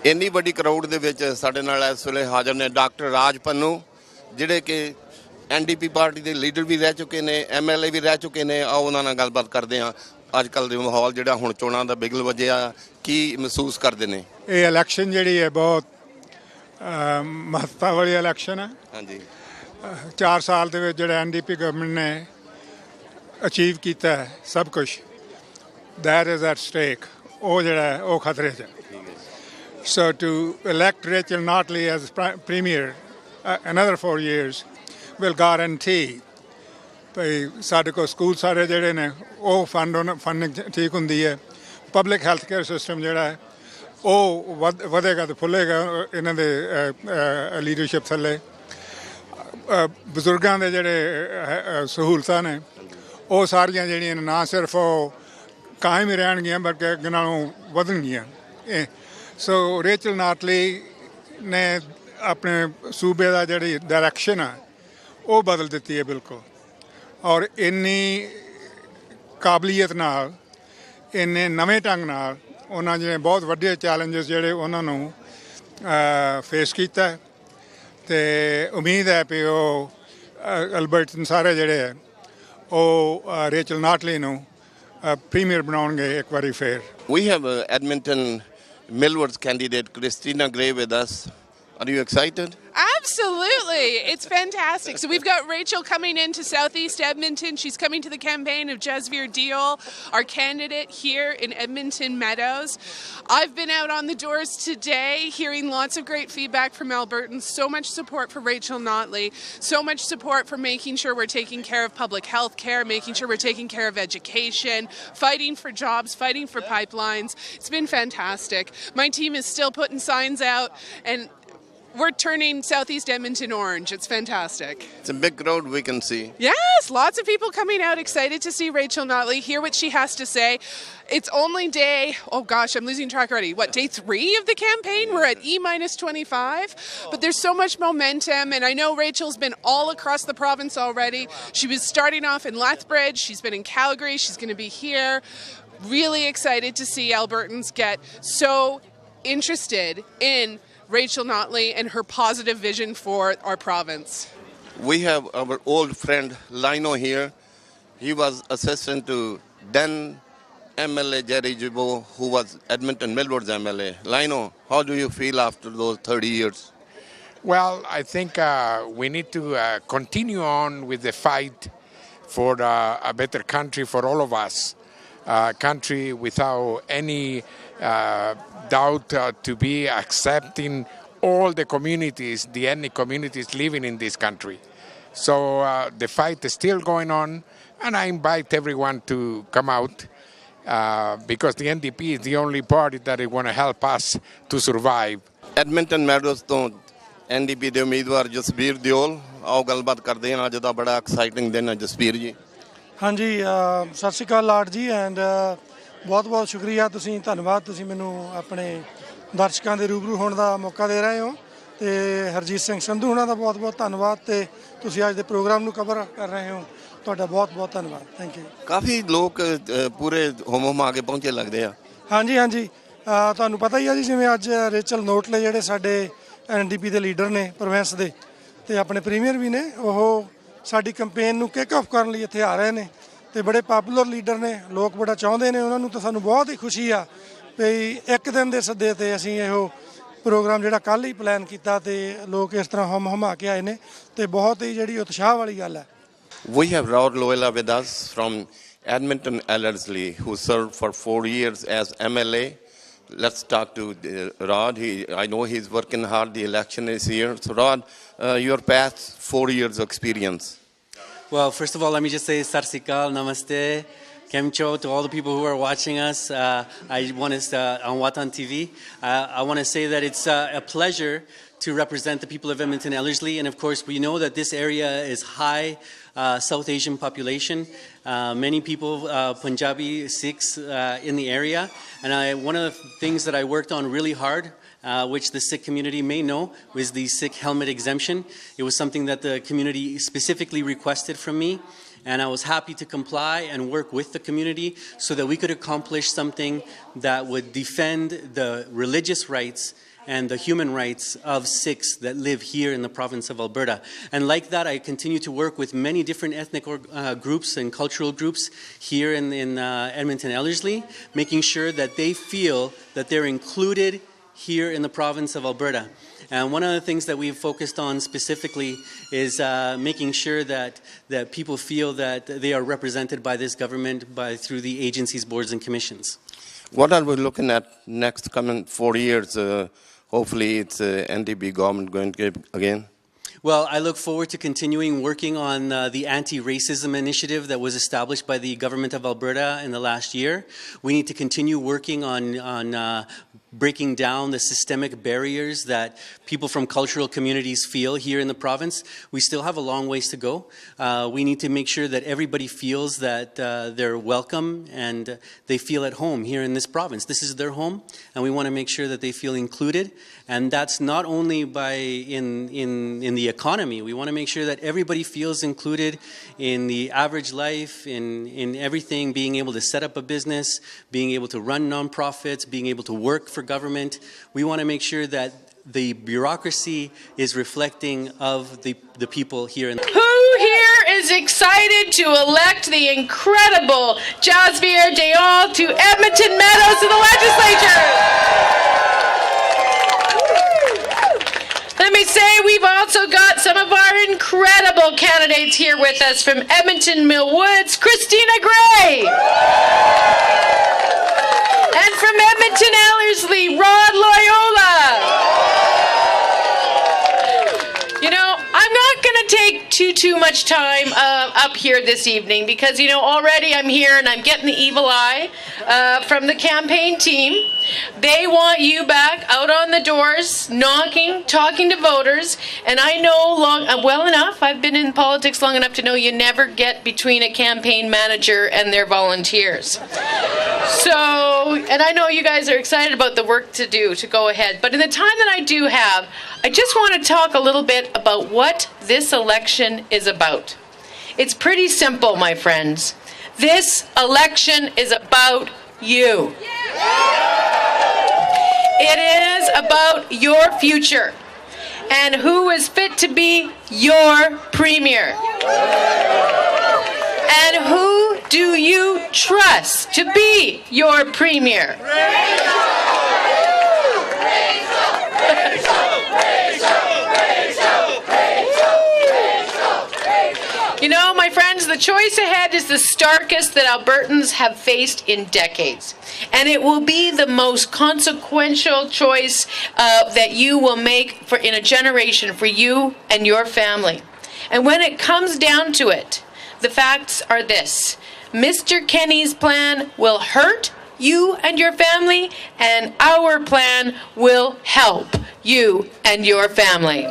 ਇੰਨੀ ਵੱਡੀ ਕਰਾਊਡ ਦੇ ਵਿੱਚ ਸਾਡੇ ਨਾਲ ਇਸ ਵੇਲੇ ਹਾਜ਼ਰ ਨੇ ਡਾਕਟਰ ਰਾਜ ਪੰਨੂ ਜਿਹੜੇ ਕਿ NDP ਪਾਰਟੀ ਦੇ ਲੀਡਰ ਵੀ ਰਹਿ ਚੁੱਕੇ ਨੇ MLA ਵੀ ਰਹਿ ਚੁੱਕੇ ਨੇ। ਆਓ ਉਹਨਾਂ ਨਾਲ ਗੱਲਬਾਤ ਕਰਦੇ ਹਾਂ। ਅੱਜ ਕੱਲ੍ਹ ਦੇ ਮਾਹੌਲ ਜਿਹੜਾ ਹੁਣ ਚੋਣਾਂ ਦਾ ਬਿਗਲ ਵੱਜਿਆ ਕੀ ਮਹਿਸੂਸ ਕਰਦੇ ਨੇ? ਇਹ ਇਲੈਕਸ਼ਨ ਜਿਹੜੀ ਹੈ ਬਹੁਤ ਮਹੱਤਤਾ ਵਾਲੀ ਇਲੈਕਸ਼ਨ ਹੈ। ਹਾਂਜੀ 4 ਸਾਲ ਦੇ ਵਿੱਚ ਜਿਹੜਾ NDP ਗਵਰਨਮੈਂਟ ਨੇ ਅਚੀਵ ਕੀਤਾ ਹੈ ਸਭ ਕੁਝ that is at stake। ਉਹ ਜਿਹੜਾ ਉਹ ਖਤਰੇ 'ਚ। So to elect Rachel Notley as Premier another 4 years will guarantee ਭਈ ਸਾਡੇ ਕੋਲ ਸਕੂਲ ਸਾਰੇ ਜਿਹੜੇ ਨੇ ਉਹ ਫੰਡਿੰਗ ਠੀਕ ਹੁੰਦੀ ਹੈ। ਪਬਲਿਕ ਹੈਲਥ ਕੇਅਰ ਸਿਸਟਮ ਜਿਹੜਾ ਹੈ ਉਹ ਵਧੇਗਾ ਅਤੇ ਫੁੱਲੇਗਾ ਇਹਨਾਂ ਦੇ ਲੀਡਰਸ਼ਿਪ ਥੱਲੇ। ਬਜ਼ੁਰਗਾਂ ਦੇ ਜਿਹੜੇ ਸਹੂਲਤਾਂ ਨੇ ਉਹ ਸਾਰੀਆਂ ਜਿਹੜੀਆਂ ਨਾ ਸਿਰਫ ਉਹ ਕਾਇਮ ਹੀ ਰਹਿਣਗੀਆਂ ਬਲਕਿ ਅੱਗੇ ਨਾਲੋਂ ਵਧਣਗੀਆਂ। ਸੋ ਰੇਚਲ ਨਾਟਲੀ ਨੇ ਆਪਣੇ ਸੂਬੇ ਦਾ ਜਿਹੜੀ ਡਾਇਰੈਕਸ਼ਨ ਹੈ ਉਹ ਬਦਲ ਦਿੱਤੀ ਹੈ ਬਿਲਕੁਲ। ਔਰ ਇੰਨੀ ਕਾਬਲੀਅਤ ਨਾਲ ਇੰਨੇ ਨਵੇਂ ਢੰਗ ਨਾਲ ਉਹਨਾਂ ਜਿਹੜੇ ਬਹੁਤ ਵੱਡੇ ਚੈਲੰਜਸ ਜਿਹੜੇ ਉਹਨਾਂ ਨੂੰ ਫੇਸ ਕੀਤਾ ਅਤੇ ਉਮੀਦ ਹੈ ਵੀ ਉਹ ਐਲਬਰਟਨ ਸਾਰੇ ਜਿਹੜੇ ਹੈ ਉਹ ਰੇਚਲ ਨਾਟਲੀ ਨੂੰ ਪ੍ਰੀਮੀਅਰ ਬਣਾਉਣਗੇ ਇੱਕ ਵਾਰੀ ਫੇਰ। We have Edmonton Millwards candidate Christina Gray with us. Are you excited? Absolutely. It's fantastic. So we've got Rachel coming into Southeast Edmonton. She's coming to the campaign of Jasvirr Deol, our candidate here in Edmonton Meadows. I've been out on the doors today hearing lots of great feedback from Albertans. So much support for Rachel Notley. So much support for making sure we're taking care of public health care, making sure we're taking care of education, fighting for jobs, fighting for pipelines. It's been fantastic. My team is still putting signs out and we're turning Southeast Edmonton orange. It's fantastic. It's a big crowd we can see. Yes, lots of people coming out excited to see Rachel Notley, hear what she has to say. It's only day, oh gosh, I'm losing track already. What, day 3 of the campaign? We're at E-25. But there's so much momentum, and I know Rachel's been all across the province already. She was starting off in Lethbridge. She's been in Calgary. She's going to be here. Really excited to see Albertans get so interested in Rachel Notley and her positive vision for our province. We have our old friend Lino here. He was assistant to then MLA Jerry Jibo, who was Edmonton Millwards MLA. Lino, how do you feel after those 30 years? Well, I think we need to continue on with the fight for a better country for all of us. A country without any doubt to be accepting all the communities, the ethnic communities living in this country. So the fight is still going on, and I invite everyone to come out because the NDP is the only party that is going to help us to survive. Edmonton Meadows ਤੋਂ NDP ਦੇ ਉਮੀਦਵਾਰ ਜਸਬੀਰ ਦਿਓਲ ਆਓ ਗੱਲਬਾਤ ਕਰਦੇ ਹਾਂ। ਅੱਜ ਦਾ ਬੜਾ exciting ਦਿਨ ਹੈ ਜਸਬੀਰ ਜੀ। ਹਾਂਜੀ ਸਤਿ ਸ਼੍ਰੀ ਅਕਾਲ ਲਾਡ ਜੀ ਐਂਡ ਬਹੁਤ ਬਹੁਤ ਸ਼ੁਕਰੀਆ ਤੁਸੀਂ ਧੰਨਵਾਦ ਤੁਸੀਂ ਮੈਨੂੰ ਆਪਣੇ ਦਰਸ਼ਕਾਂ ਦੇ ਰੂਬਰੂ ਹੋਣ ਦਾ ਮੌਕਾ ਦੇ ਰਹੇ ਹੋ ਅਤੇ ਹਰਜੀਤ ਸਿੰਘ ਸੰਧੂ ਉਹਨਾਂ ਦਾ ਬਹੁਤ ਬਹੁਤ ਧੰਨਵਾਦ ਅਤੇ ਤੁਸੀਂ ਅੱਜ ਦੇ ਪ੍ਰੋਗਰਾਮ ਨੂੰ ਕਵਰ ਕਰ ਰਹੇ ਹੋ ਤੁਹਾਡਾ ਬਹੁਤ ਬਹੁਤ ਧੰਨਵਾਦ। Thank you. ਕਾਫੀ ਲੋਕ ਪੂਰੇ ਹੋਮ ਕੇ ਪਹੁੰਚੇ ਲੱਗਦੇ ਆ। ਹਾਂਜੀ ਹਾਂਜੀ ਤੁਹਾਨੂੰ ਪਤਾ ਹੀ ਆ ਜੀ ਜਿਵੇਂ ਅੱਜ ਰੇਚਲ ਨੋਟਲੇ ਜਿਹੜੇ ਸਾਡੇ NDP ਦੇ ਲੀਡਰ ਨੇ ਪ੍ਰੋਵਿੰਸ ਦੇ ਅਤੇ ਆਪਣੇ ਪ੍ਰੀਮੀਅਰ ਵੀ ਨੇ ਉਹ ਸਾਡੀ ਕੰਪੇਨ ਨੂੰ ਕਿਕ ਆਫ ਕਰਨ ਲਈ ਇੱਥੇ ਆ ਰਹੇ ਨੇ ਅਤੇ ਬੜੇ ਪਾਪੂਲਰ ਲੀਡਰ ਨੇ ਲੋਕ ਬੜਾ ਚਾਹੁੰਦੇ ਨੇ ਉਹਨਾਂ ਨੂੰ ਤਾਂ ਸਾਨੂੰ ਬਹੁਤ ਹੀ ਖੁਸ਼ੀ ਆ ਵੀ ਇੱਕ ਦਿਨ ਦੇ ਸੱਦੇ 'ਤੇ ਅਸੀਂ ਇਹੋ ਪ੍ਰੋਗਰਾਮ ਜਿਹੜਾ ਕੱਲ੍ਹ ਹੀ ਪਲਾਨ ਕੀਤਾ ਅਤੇ ਲੋਕ ਇਸ ਤਰ੍ਹਾਂ ਹੁਮ ਕੇ ਆਏ ਨੇ ਅਤੇ ਬਹੁਤ ਹੀ ਜਿਹੜੀ ਉਤਸ਼ਾਹ ਵਾਲੀ ਗੱਲ ਹੈ। We have Rod Loyola with us from Edmonton Ellerslie, who served for 4 years as MLA. Let's talk to Rod. I know he's working hard. The election is here. So Rod, your past 4 years of experience. Well, first of all, let me just say Sat Sri Akal, Namaste, Kemcho to all the people who are watching us. I want to on Watan TV. I want to say that it's a pleasure to represent the people of Edmonton Ellerslie, and of course, we know that this area is high South Asian population. Many people, Punjabi, Sikhs in the area, and one of the things that I worked on really hard. Which the Sikh community may know was the Sikh helmet exemption. It was something that the community specifically requested from me, and I was happy to comply and work with the community so that we could accomplish something that would defend the religious rights and the human rights of Sikhs that live here in the province of Alberta. And like that, I continue to work with many different ethnic groups and cultural groups here in Edmonton Ellerslie, making sure that they feel that they're included here in the province of Alberta. And one of the things that we've focused on specifically is making sure that people feel that they are represented by this government through the agencies, boards, and commissions. What are we looking at next coming 4 years? Hopefully it's NDP government going to get again. Well, I look forward to continuing working on the anti-racism initiative that was established by the government of Alberta in the last year. We need to continue working on breaking down the systemic barriers that people from cultural communities feel here in the province. We still have a long ways to go. We need to make sure that everybody feels that they're welcome and they feel at home here in this province. This is their home, and we want to make sure that they feel included. And that's not only in the economy. We want to make sure that everybody feels included in the average life, in everything, being able to set up a business, being able to run nonprofits, being able to work for government. We want to make sure that the bureaucracy is reflecting of the people here. Who here is excited to elect the incredible Jasvirr Deol to Edmonton Meadows to the legislature? Let me say we've also got some of our incredible candidates here with us from Edmonton Mill Woods, Christina Gray. And from Edmonton Ellerslie, Rod Loyola. You know, I'm not going to take too much time up here this evening because, you know, already I'm here and I'm getting the evil eye from the campaign team. They want you back out on the doors, knocking, talking to voters, and I know well enough, I've been in politics long enough to know you never get between a campaign manager and their volunteers. So, and I know you guys are excited about the work to do, to go ahead, but in the time that I do have, I just want to talk a little bit about what this election is about. It's pretty simple, my friends. This election is about you. It is about your future and who is fit to be your premier. And who do you trust to be your premier? You know, my friends, the choice ahead is the starkest that Albertans have faced in decades. And it will be the most consequential choice that you will make in a generation for you and your family. And when it comes down to it, the facts are this. Mr. Kenney's plan will hurt you and your family, and our plan will help you and your family.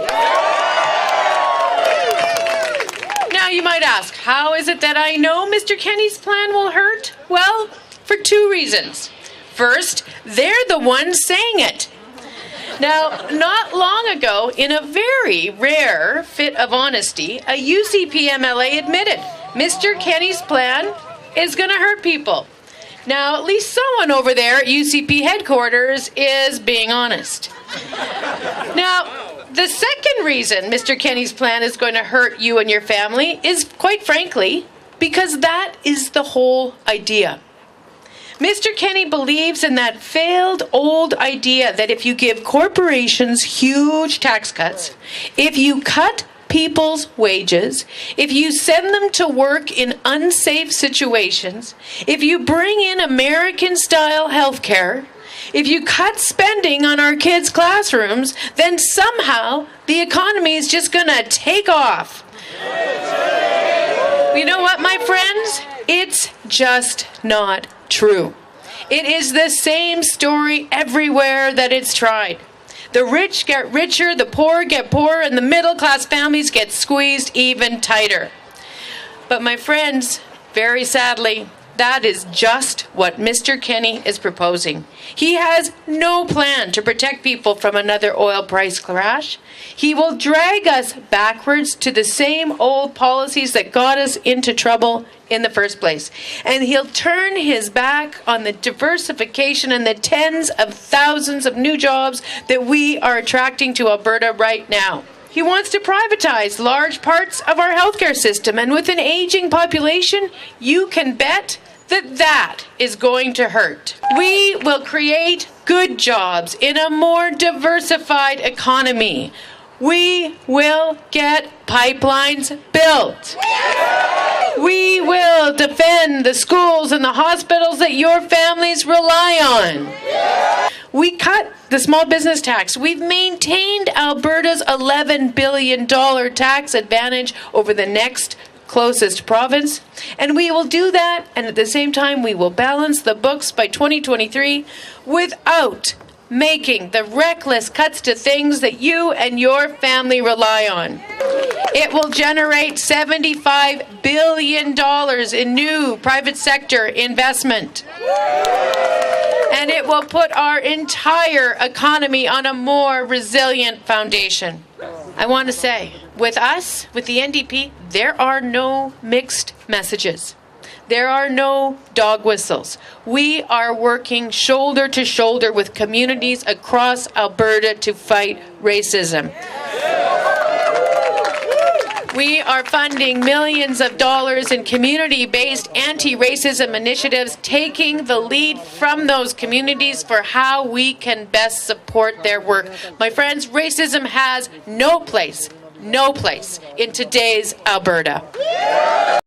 Now you might ask, how is it that I know Mr. Kenney's plan will hurt? Well, for two reasons. First, they're the ones saying it. Now, not long ago, in a very rare fit of honesty, a UCP MLA admitted Mr. Kenney's plan is going to hurt people. Now, at least someone over there at UCP headquarters is being honest. Now, the second reason Mr. Kenney's plan is going to hurt you and your family is, quite frankly, because that is the whole idea. Mr. Kenney believes in that failed old idea that if you give corporations huge tax cuts, if you cut people's wages, if you send them to work in unsafe situations, if you bring in American-style healthcare, if you cut spending on our kids' classrooms, then somehow the economy is just going to take off. You know what, my friends? It's just not true. It is the same story everywhere that it's tried. The rich get richer, the poor get poorer, and the middle-class families get squeezed even tighter. But my friends, very sadly, That is just what Mr. Kenney is proposing. He has no plan to protect people from another oil price crash. He will drag us backwards to the same old policies that got us into trouble in the first place. And he'll turn his back on the diversification and the tens of thousands of new jobs that we are attracting to Alberta right now. He wants to privatize large parts of our healthcare system, and with an aging population, you can bet that that is going to hurt. We will create good jobs in a more diversified economy. We will get pipelines built. We will defend the schools and the hospitals that your families rely on. We cut the small business tax. We've maintained Alberta's $11 billion tax advantage over the next closest province, and we will do that, and at the same time we will balance the books by 2023 without making the reckless cuts to things that you and your family rely on. It will generate $75 billion in new private sector investment. And it will put our entire economy on a more resilient foundation. I want to say, with us, with the NDP, there are no mixed messages. There are no dog whistles. We are working shoulder to shoulder with communities across Alberta to fight racism. We are funding millions of dollars in community-based anti-racism initiatives, taking the lead from those communities for how we can best support their work. My friends, racism has no place in today's Alberta.